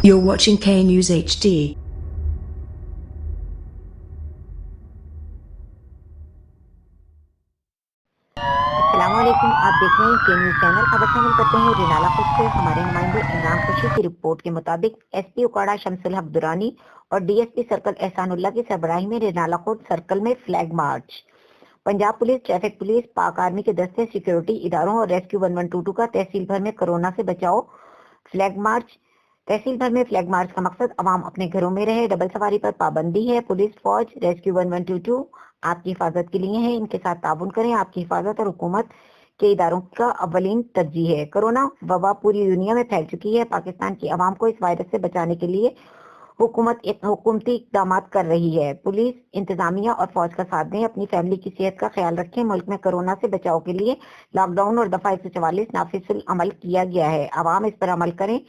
You're watching K News HD. अस्सलामुअलैकुम, आप देख रहे हैं के न्यूज चैनल। खबर शामिल करते हैं रिनाला खुद से। हमारे नुमाइंदे इमरान खुशी की रिपोर्ट के मुताबिक एसपी उकाड़ा शमसुल हक दुरानी और डीएसपी सर्कल एहसानुल्लाह की सरबराही में रिनाला कोट सर्कल में flag march. Punjab police, traffic police, पाक आर्मी के दस्ते, सिक्योरिटी इदारों और रेस्क्यू 1122 का तहसील भर में कोरोना से बचाओ फ्लैग मार्च। तहसील भर में फ्लैग मार्च का मकसद अवाम अपने घरों में रहे, डबल सवारी पर पाबंदी है। पुलिस, फौज, रेस्क्यू 1122 आपकी हिफाजत के लिए है। इनके साथ ताउन करें। आपकी हिफाजत और हुकूमत के इदारों का अव्वलीन तरजीह है। कोरोना वबा पूरी दुनिया में फैल चुकी है। पाकिस्तान की आवाम को इस वायरस से बचाने के लिए हुकूमती इकदाम कर रही है। पुलिस, इंतजामिया और फौज का साथ दें। अपनी फैमिली की सेहत का ख्याल रखें। मुल्क में कोरोना से बचाव के लिए लॉकडाउन और दफा 144 नाफिजुल अमल किया गया है। आवाम इस पर अमल करें।